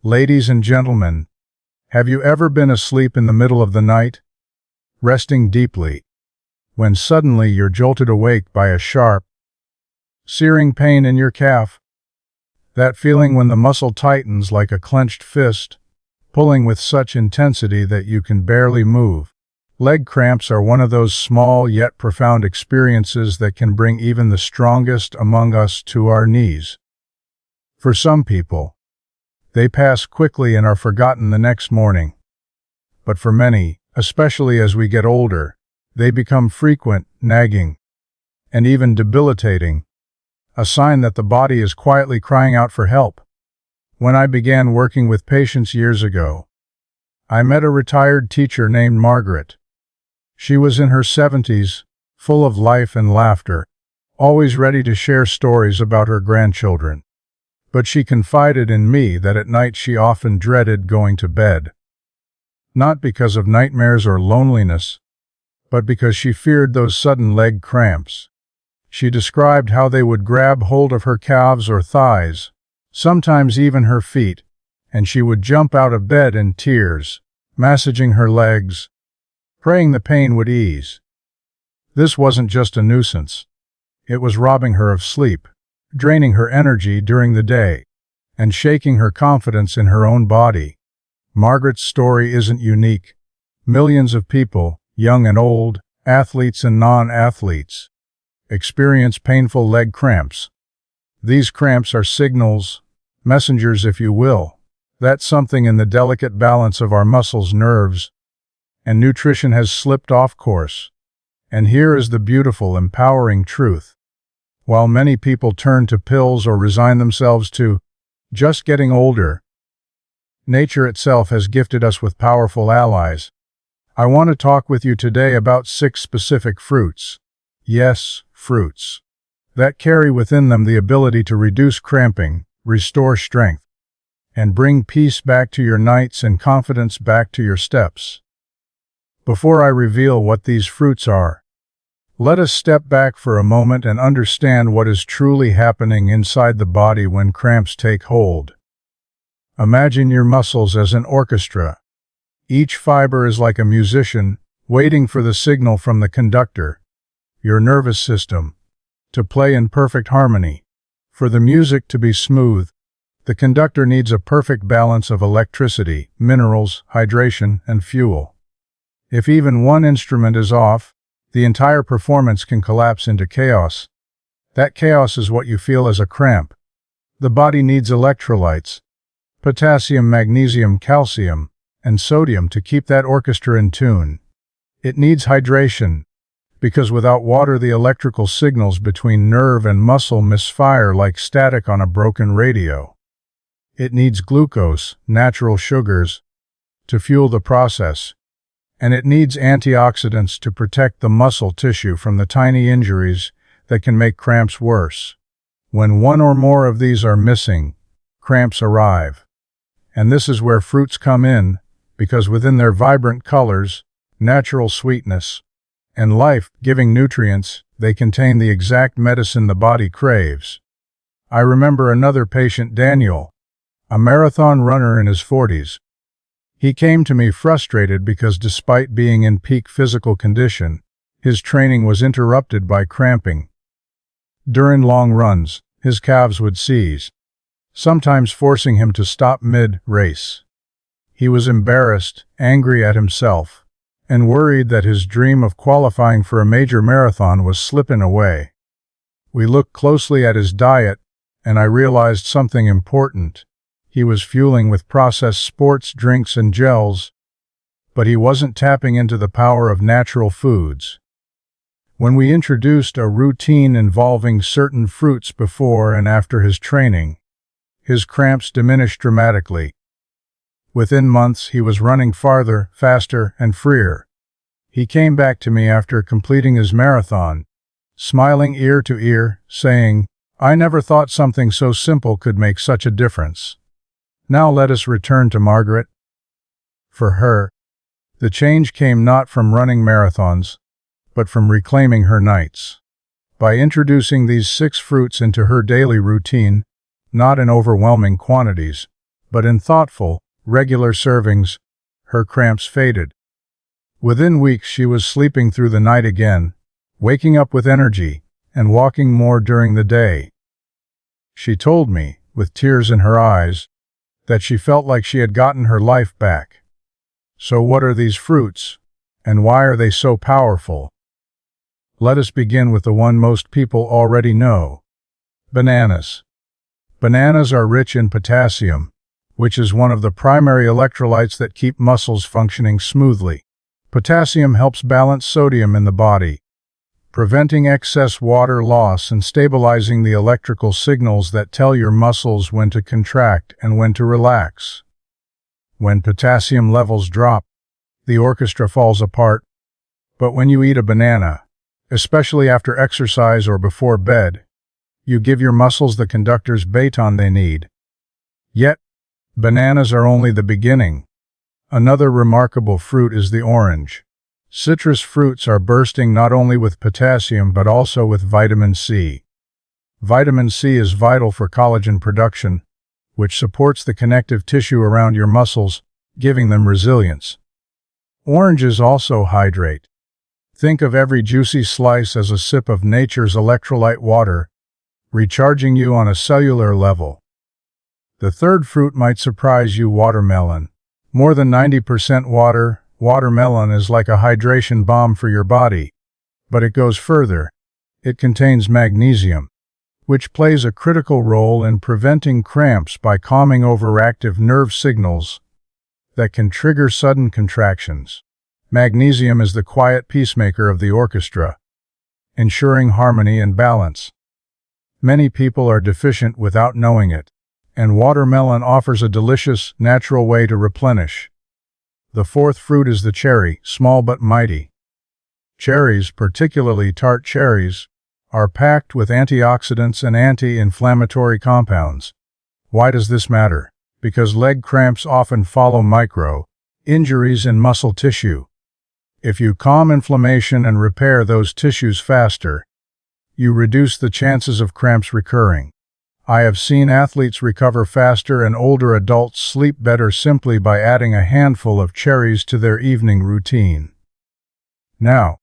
Ladies and gentlemen, have you ever been asleep in the middle of the night, resting deeply, when suddenly you're jolted awake by a sharp, searing pain in your calf? That feeling when the muscle tightens like a clenched fist, pulling with such intensity that you can barely move. Leg cramps are one of those small yet profound experiences that can bring even the strongest among us to our knees. For some people, they pass quickly and are forgotten the next morning. But for many, especially as we get older, they become frequent, nagging, and even debilitating, a sign that the body is quietly crying out for help. When I began working with patients years ago, I met a retired teacher named Margaret. She was in her 70s, full of life and laughter, always ready to share stories about her grandchildren. But she confided in me that at night she often dreaded going to bed. Not because of nightmares or loneliness, but because she feared those sudden leg cramps. She described how they would grab hold of her calves or thighs, sometimes even her feet, and she would jump out of bed in tears, massaging her legs, praying the pain would ease. This wasn't just a nuisance. It was robbing her of sleep, draining her energy during the day, and shaking her confidence in her own body. Margaret's story isn't unique. Millions of people, young and old, athletes and non-athletes, experience painful leg cramps. These cramps are signals, messengers if you will, that something in the delicate balance of our muscles, nerves, and nutrition has slipped off course. And here is the beautiful, empowering truth. While many people turn to pills or resign themselves to just getting older, nature itself has gifted us with powerful allies. I want to talk with you today about 6 specific fruits. Yes, fruits. That carry within them the ability to reduce cramping, restore strength, and bring peace back to your nights and confidence back to your steps. Before I reveal what these fruits are, let us step back for a moment and understand what is truly happening inside the body when cramps take hold. Imagine your muscles as an orchestra. Each fiber is like a musician, waiting for the signal from the conductor, your nervous system, to play in perfect harmony. For the music to be smooth, the conductor needs a perfect balance of electricity, minerals, hydration, and fuel. If even one instrument is off, the entire performance can collapse into chaos. That chaos is what you feel as a cramp. The body needs electrolytes, potassium, magnesium, calcium, and sodium to keep that orchestra in tune. It needs hydration, because without water the electrical signals between nerve and muscle misfire like static on a broken radio. It needs glucose, natural sugars, to fuel the process. And it needs antioxidants to protect the muscle tissue from the tiny injuries that can make cramps worse. When one or more of these are missing, cramps arrive. And this is where fruits come in, because within their vibrant colors, natural sweetness, and life-giving nutrients, they contain the exact medicine the body craves. I remember another patient, Daniel, a marathon runner in his 40s. He came to me frustrated because despite being in peak physical condition, his training was interrupted by cramping. During long runs, his calves would seize, sometimes forcing him to stop mid-race. He was embarrassed, angry at himself, and worried that his dream of qualifying for a major marathon was slipping away. We looked closely at his diet, and I realized something important. He was fueling with processed sports drinks and gels, but he wasn't tapping into the power of natural foods. When we introduced a routine involving certain fruits before and after his training, his cramps diminished dramatically. Within months, he was running farther, faster, and freer. He came back to me after completing his marathon, smiling ear to ear, saying, "I never thought something so simple could make such a difference." Now let us return to Margaret. For her, the change came not from running marathons, but from reclaiming her nights. By introducing these 6 fruits into her daily routine, not in overwhelming quantities, but in thoughtful, regular servings, her cramps faded. Within weeks she was sleeping through the night again, waking up with energy, and walking more during the day. She told me, with tears in her eyes, that she felt like she had gotten her life back. So what are these fruits, and why are they so powerful? Let us begin with the one most people already know: bananas. Bananas are rich in potassium, which is one of the primary electrolytes that keep muscles functioning smoothly. Potassium helps balance sodium in the body, preventing excess water loss and stabilizing the electrical signals that tell your muscles when to contract and when to relax. When potassium levels drop, the orchestra falls apart. But when you eat a banana, especially after exercise or before bed, you give your muscles the conductor's baton they need. Yet, bananas are only the beginning. Another remarkable fruit is the orange. Citrus fruits are bursting not only with potassium but also with vitamin C. Vitamin C is vital for collagen production, which supports the connective tissue around your muscles, giving them resilience. Oranges also hydrate. Think of every juicy slice as a sip of nature's electrolyte water, recharging you on a cellular level. The third fruit might surprise you: watermelon. More than 90% water, watermelon is like a hydration bomb for your body. But it goes further. It contains magnesium, which plays a critical role in preventing cramps by calming overactive nerve signals that can trigger sudden contractions. Magnesium is the quiet peacemaker of the orchestra, ensuring harmony and balance. Many people are deficient without knowing it, and watermelon offers a delicious, natural way to replenish. The fourth fruit is the cherry, small but mighty. Cherries, particularly tart cherries, are packed with antioxidants and anti-inflammatory compounds. Why does this matter? Because leg cramps often follow micro-injuries in muscle tissue. If you calm inflammation and repair those tissues faster, you reduce the chances of cramps recurring. I have seen athletes recover faster and older adults sleep better simply by adding a handful of cherries to their evening routine. Now,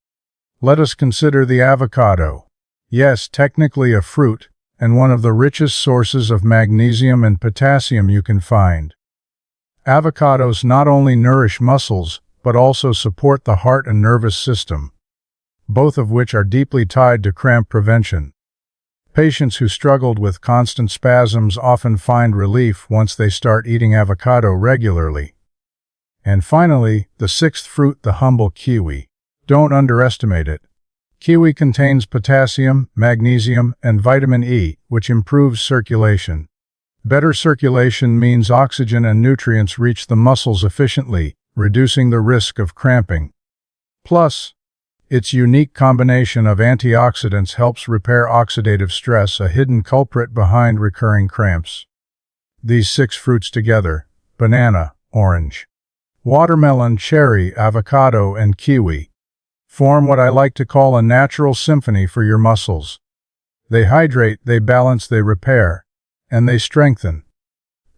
let us consider the avocado. Yes, technically a fruit, and one of the richest sources of magnesium and potassium you can find. Avocados not only nourish muscles, but also support the heart and nervous system, both of which are deeply tied to cramp prevention. Patients who struggled with constant spasms often find relief once they start eating avocado regularly. And finally, the sixth fruit, the humble kiwi. Don't underestimate it. Kiwi contains potassium, magnesium, and vitamin E, which improves circulation. Better circulation means oxygen and nutrients reach the muscles efficiently, reducing the risk of cramping. Plus, its unique combination of antioxidants helps repair oxidative stress, a hidden culprit behind recurring cramps. These six fruits together, banana, orange, watermelon, cherry, avocado, and kiwi, form what I like to call a natural symphony for your muscles. They hydrate, they balance, they repair, and they strengthen.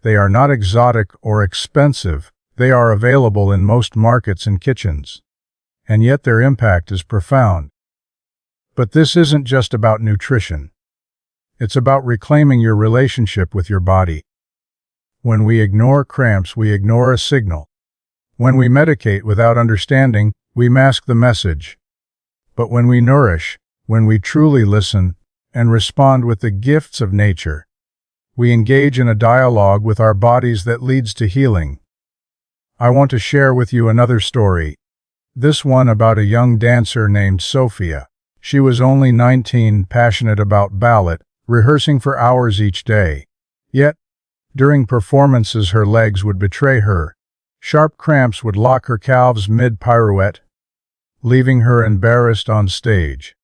They are not exotic or expensive. They are available in most markets and kitchens. And yet their impact is profound. But this isn't just about nutrition. It's about reclaiming your relationship with your body. When we ignore cramps, we ignore a signal. When we medicate without understanding, we mask the message. But when we nourish, when we truly listen and respond with the gifts of nature, we engage in a dialogue with our bodies that leads to healing. I want to share with you another story. This one about a young dancer named Sophia. She was only 19, passionate about ballet, rehearsing for hours each day. Yet, during performances her legs would betray her. Sharp cramps would lock her calves mid-pirouette, leaving her embarrassed on stage.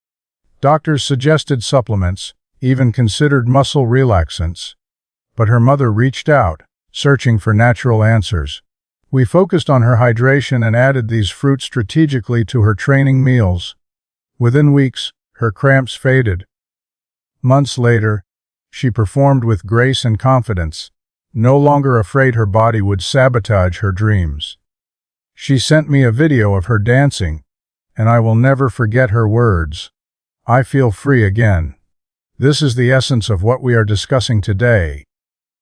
Doctors suggested supplements, even considered muscle relaxants. But her mother reached out, searching for natural answers. We focused on her hydration and added these fruits strategically to her training meals. Within weeks, her cramps faded. Months later, she performed with grace and confidence, no longer afraid her body would sabotage her dreams. She sent me a video of her dancing, and I will never forget her words. "I feel free again." This is the essence of what we are discussing today.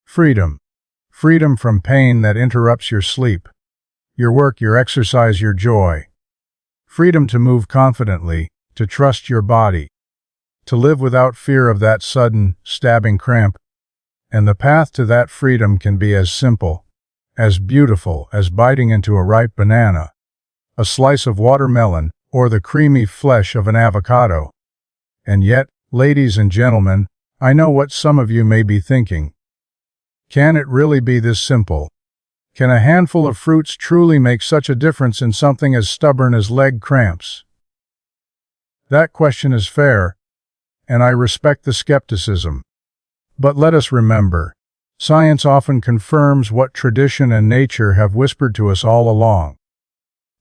Freedom. Freedom from pain that interrupts your sleep, your work, your exercise, your joy. Freedom to move confidently, to trust your body, to live without fear of that sudden, stabbing cramp. And the path to that freedom can be as simple, as beautiful as biting into a ripe banana, a slice of watermelon, or the creamy flesh of an avocado. And yet, ladies and gentlemen, I know what some of you may be thinking. Can it really be this simple? Can a handful of fruits truly make such a difference in something as stubborn as leg cramps? That question is fair, and I respect the skepticism. But let us remember, science often confirms what tradition and nature have whispered to us all along.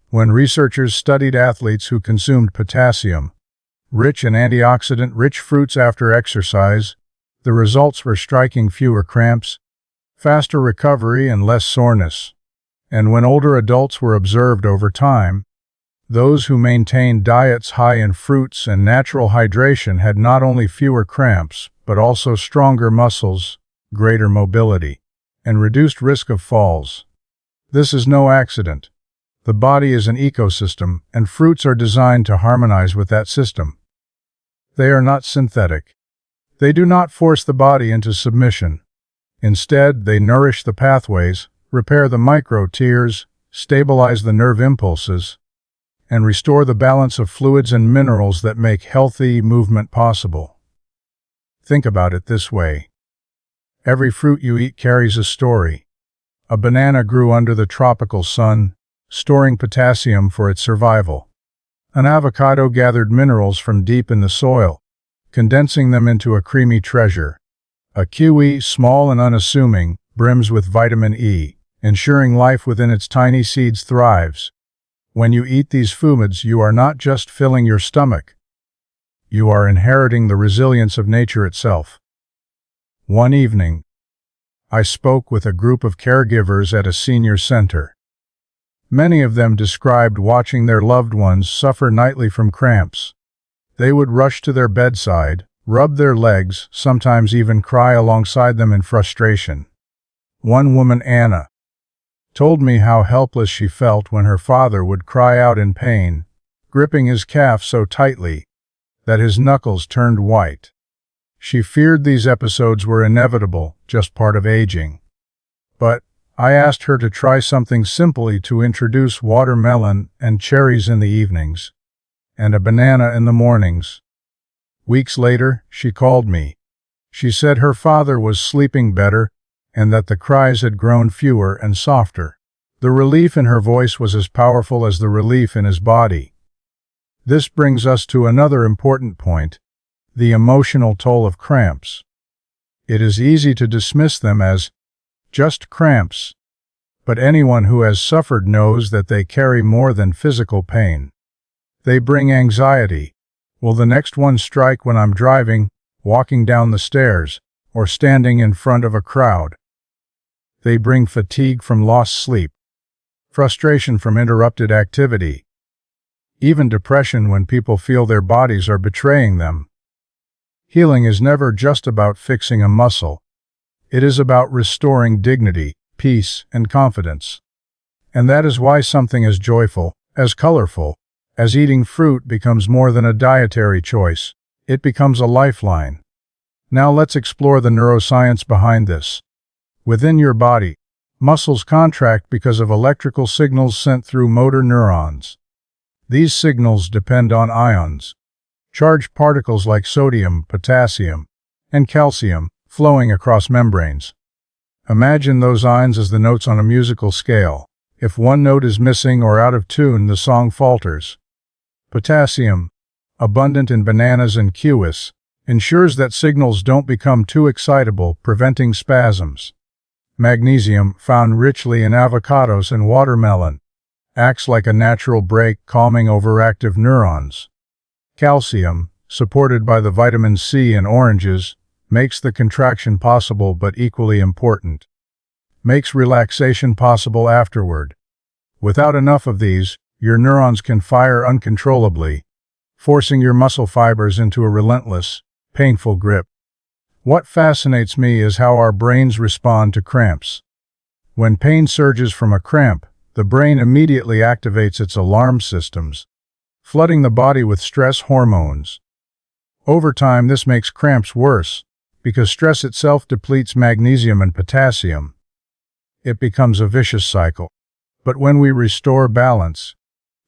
When researchers studied athletes who consumed potassium-rich and antioxidant-rich fruits after exercise, the results were striking: fewer cramps, faster recovery, and less soreness. And when older adults were observed over time, those who maintained diets high in fruits and natural hydration had not only fewer cramps, but also stronger muscles, greater mobility, and reduced risk of falls. This is no accident. The body is an ecosystem, and fruits are designed to harmonize with that system. They are not synthetic. They do not force the body into submission. Instead, they nourish the pathways, repair the micro-tears, stabilize the nerve impulses, and restore the balance of fluids and minerals that make healthy movement possible. Think about it this way. Every fruit you eat carries a story. A banana grew under the tropical sun, storing potassium for its survival. An avocado gathered minerals from deep in the soil, condensing them into a creamy treasure. A kiwi, small and unassuming, brims with vitamin E, ensuring life within its tiny seeds thrives. When you eat these foods, you are not just filling your stomach. You are inheriting the resilience of nature itself. One evening, I spoke with a group of caregivers at a senior center. Many of them described watching their loved ones suffer nightly from cramps. They would rush to their bedside, rub their legs, sometimes even cry alongside them in frustration. One woman, Anna, told me how helpless she felt when her father would cry out in pain, gripping his calf so tightly that his knuckles turned white. She feared these episodes were inevitable, just part of aging. But I asked her to try something simply: to introduce watermelon and cherries in the evenings, and a banana in the mornings. Weeks later, she called me. She said her father was sleeping better, and that the cries had grown fewer and softer. The relief in her voice was as powerful as the relief in his body. This brings us to another important point: the emotional toll of cramps. It is easy to dismiss them as just cramps, but anyone who has suffered knows that they carry more than physical pain. They bring anxiety. Will the next one strike when I'm driving, walking down the stairs, or standing in front of a crowd? They bring fatigue from lost sleep, frustration from interrupted activity, even depression when people feel their bodies are betraying them. Healing is never just about fixing a muscle. It is about restoring dignity, peace, and confidence. And that is why something as joyful, as colorful, as eating fruit becomes more than a dietary choice. It becomes a lifeline. Now let's explore the neuroscience behind this. Within your body, muscles contract because of electrical signals sent through motor neurons. These signals depend on ions, charged particles like sodium, potassium, and calcium, flowing across membranes. Imagine those ions as the notes on a musical scale. If one note is missing or out of tune, the song falters. Potassium, abundant in bananas and kiwis, ensures that signals don't become too excitable, preventing spasms. Magnesium, found richly in avocados and watermelon, acts like a natural brake, calming overactive neurons. Calcium, supported by the vitamin C in oranges, makes the contraction possible but equally important. makes relaxation possible afterward. Without enough of these, your neurons can fire uncontrollably, forcing your muscle fibers into a relentless, painful grip. What fascinates me is how our brains respond to cramps. When pain surges from a cramp, the brain immediately activates its alarm systems, flooding the body with stress hormones. Over time, this makes cramps worse, because stress itself depletes magnesium and potassium. It becomes a vicious cycle. But when we restore balance,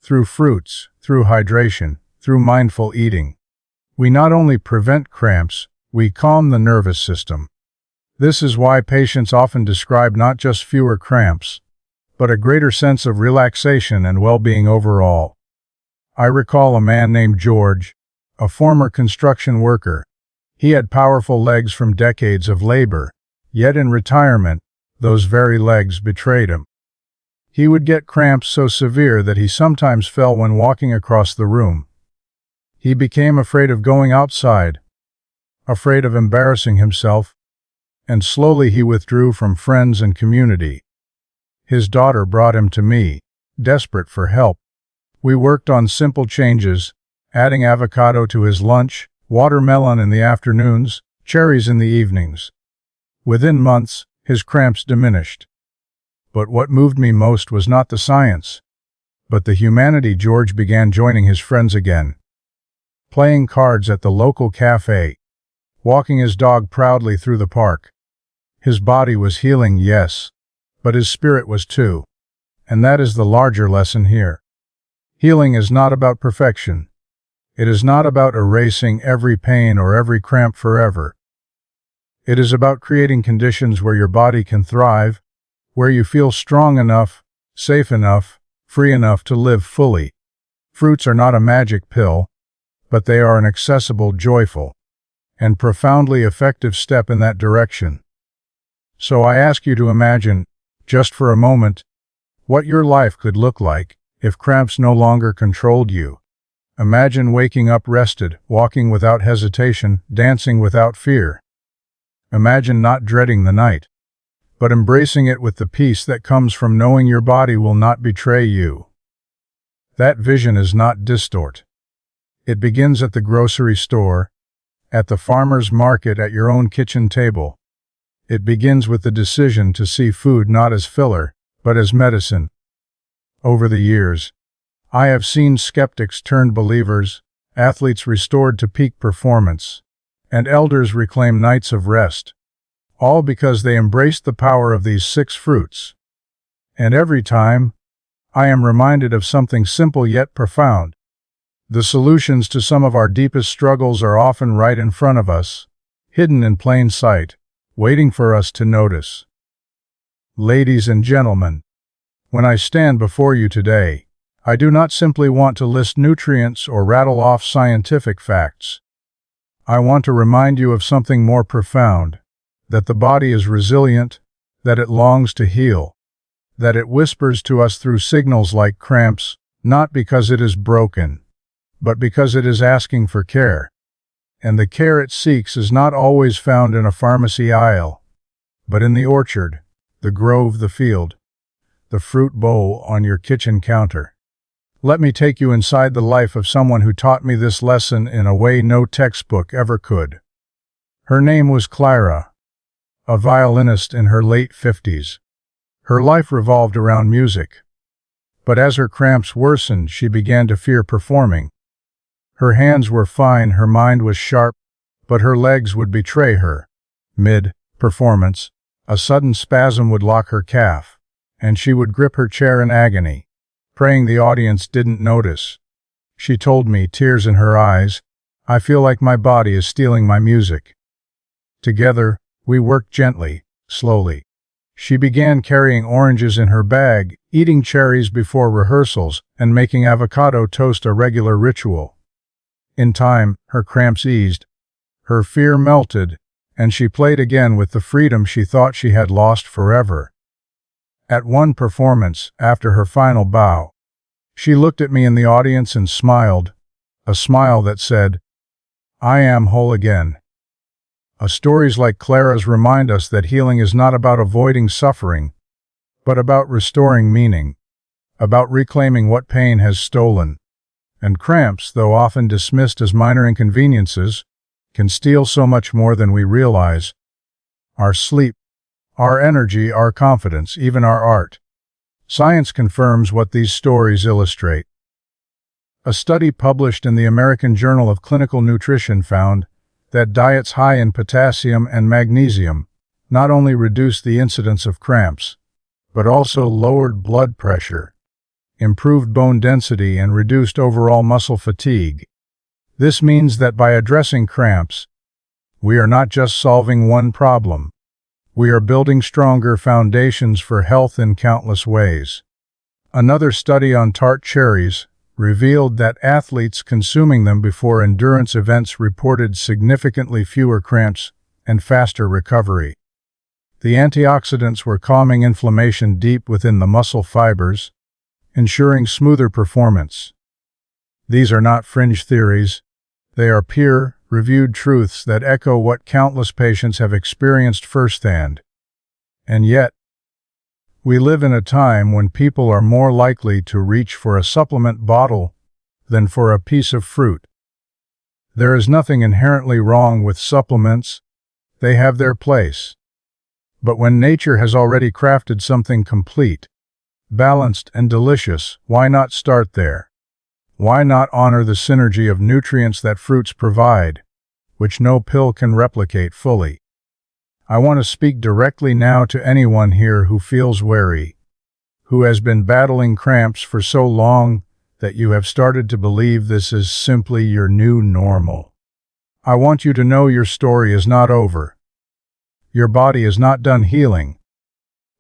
through fruits, through hydration, through mindful eating, we not only prevent cramps, we calm the nervous system. This is why patients often describe not just fewer cramps, but a greater sense of relaxation and well-being overall. I recall a man named George, a former construction worker. He had powerful legs from decades of labor, yet in retirement, those very legs betrayed him. He would get cramps so severe that he sometimes fell when walking across the room. He became afraid of going outside, afraid of embarrassing himself, and slowly he withdrew from friends and community. His daughter brought him to me, desperate for help. We worked on simple changes, adding avocado to his lunch, watermelon in the afternoons, cherries in the evenings. Within months, his cramps diminished. But what moved me most was not the science, but the humanity. George began joining his friends again, playing cards at the local cafe, walking his dog proudly through the park. His body was healing, yes, but his spirit was too. And that is the larger lesson here. Healing is not about perfection. It is not about erasing every pain or every cramp forever. It is about creating conditions where your body can thrive, where you feel strong enough, safe enough, free enough to live fully. Fruits are not a magic pill, but they are an accessible, joyful, and profoundly effective step in that direction. So I ask you to imagine, just for a moment, what your life could look like if cramps no longer controlled you. Imagine waking up rested, walking without hesitation, dancing without fear. Imagine not dreading the night, but embracing it with the peace that comes from knowing your body will not betray you. That vision is not distort. It begins at the grocery store, at the farmer's market, at your own kitchen table. It begins with the decision to see food not as filler, but as medicine. Over the years, I have seen skeptics turned believers, athletes restored to peak performance, and elders reclaim nights of rest, all because they embraced the power of these 6 fruits. And every time, I am reminded of something simple yet profound. The solutions to some of our deepest struggles are often right in front of us, hidden in plain sight, waiting for us to notice. Ladies and gentlemen, when I stand before you today, I do not simply want to list nutrients or rattle off scientific facts. I want to remind you of something more profound, that the body is resilient, that it longs to heal, that it whispers to us through signals like cramps, not because it is broken, but because it is asking for care. And the care it seeks is not always found in a pharmacy aisle, but in the orchard, the grove, the field, the fruit bowl on your kitchen counter. Let me take you inside the life of someone who taught me this lesson in a way no textbook ever could. Her name was Clara, a violinist in her late 50s. Her life revolved around music. But as her cramps worsened, she began to fear performing. Her hands were fine, her mind was sharp, but her legs would betray her. Mid-performance, a sudden spasm would lock her calf, and she would grip her chair in agony, praying the audience didn't notice. She told me, tears in her eyes, "I feel like my body is stealing my music." Together, we worked gently, slowly. She began carrying oranges in her bag, eating cherries before rehearsals, and making avocado toast a regular ritual. In time, her cramps eased, her fear melted, and she played again with the freedom she thought she had lost forever. At one performance, after her final bow, she looked at me in the audience and smiled, a smile that said, "I am whole again." Stories like Clara's remind us that healing is not about avoiding suffering, but about restoring meaning, about reclaiming what pain has stolen. And cramps, though often dismissed as minor inconveniences, can steal so much more than we realize. Our sleep, our energy, our confidence, even our art. Science confirms what these stories illustrate. A study published in the American Journal of Clinical Nutrition found that diets high in potassium and magnesium not only reduced the incidence of cramps, but also lowered blood pressure, improved bone density, and reduced overall muscle fatigue. This means that by addressing cramps, we are not just solving one problem. We are building stronger foundations for health in countless ways. Another study on tart cherries revealed that athletes consuming them before endurance events reported significantly fewer cramps and faster recovery. The antioxidants were calming inflammation deep within the muscle fibers, ensuring smoother performance. These are not fringe theories. They are peer-reviewed truths that echo what countless patients have experienced firsthand. And yet, we live in a time when people are more likely to reach for a supplement bottle than for a piece of fruit. There is nothing inherently wrong with supplements. They have their place. But when nature has already crafted something complete, balanced, and delicious, why not start there? Why not honor the synergy of nutrients that fruits provide, which no pill can replicate fully? I want to speak directly now to anyone here who feels wary, who has been battling cramps for so long that you have started to believe this is simply your new normal. I want you to know your story is not over. Your body is not done healing.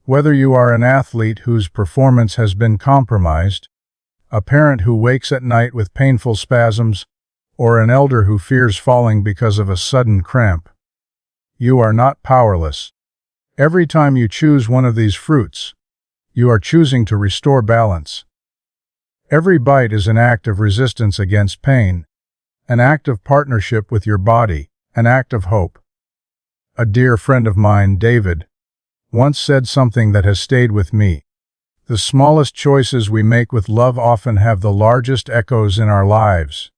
Whether you are an athlete whose performance has been compromised, a parent who wakes at night with painful spasms, or an elder who fears falling because of a sudden cramp, you are not powerless. Every time you choose one of these fruits, you are choosing to restore balance. Every bite is an act of resistance against pain, an act of partnership with your body, an act of hope. A dear friend of mine, David, once said something that has stayed with me. The smallest choices we make with love often have the largest echoes in our lives.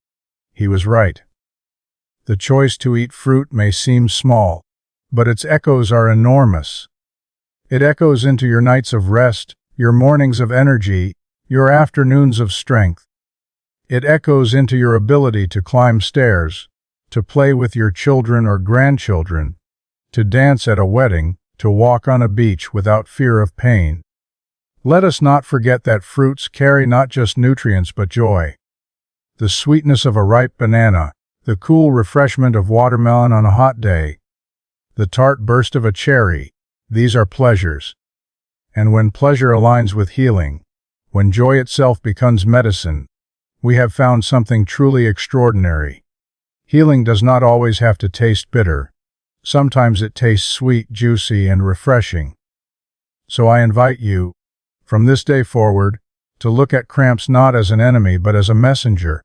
He was right. The choice to eat fruit may seem small, but its echoes are enormous. It echoes into your nights of rest, your mornings of energy, your afternoons of strength. It echoes into your ability to climb stairs, to play with your children or grandchildren, to dance at a wedding, to walk on a beach without fear of pain. Let us not forget that fruits carry not just nutrients but joy. The sweetness of a ripe banana, the cool refreshment of watermelon on a hot day, the tart burst of a cherry, these are pleasures. And when pleasure aligns with healing, when joy itself becomes medicine, we have found something truly extraordinary. Healing does not always have to taste bitter. Sometimes it tastes sweet, juicy, and refreshing. So I invite you, from this day forward, to look at cramps not as an enemy but as a messenger.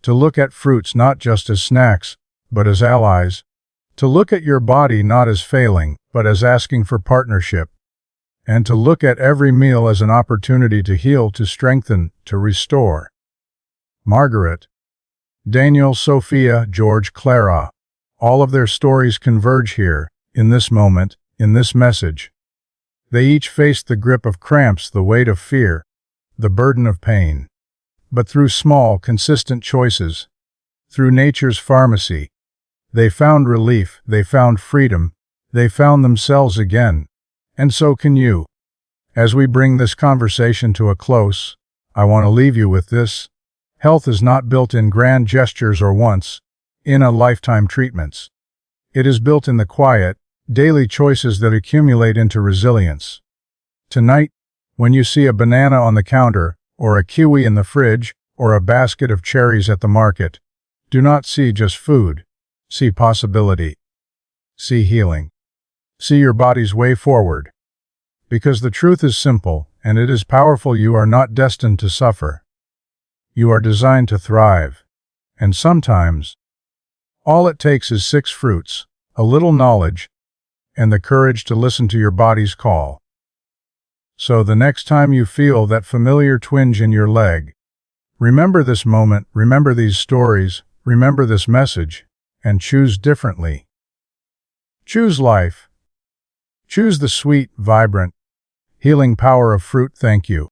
To look at fruits not just as snacks, but as allies. To look at your body not as failing, but as asking for partnership. And to look at every meal as an opportunity to heal, to strengthen, to restore. Margaret, Daniel, Sophia, George, Clara, all of their stories converge here, in this moment, in this message. They each faced the grip of cramps, the weight of fear, the burden of pain. But through small, consistent choices, through nature's pharmacy, they found relief, they found freedom, they found themselves again. And so can you. As we bring this conversation to a close, I want to leave you with this. Health is not built in grand gestures or once-in-a-lifetime treatments. It is built in the quiet, daily choices that accumulate into resilience. Tonight, when you see a banana on the counter, or a kiwi in the fridge, or a basket of cherries at the market, do not see just food. See possibility. See healing. See your body's way forward. Because the truth is simple, and it is powerful. You are not destined to suffer. You are designed to thrive. And sometimes, all it takes is 6 fruits, a little knowledge, and the courage to listen to your body's call. So the next time you feel that familiar twinge in your leg, remember this moment, remember these stories, remember this message, and choose differently. Choose life. Choose the sweet, vibrant, healing power of fruit. Thank you.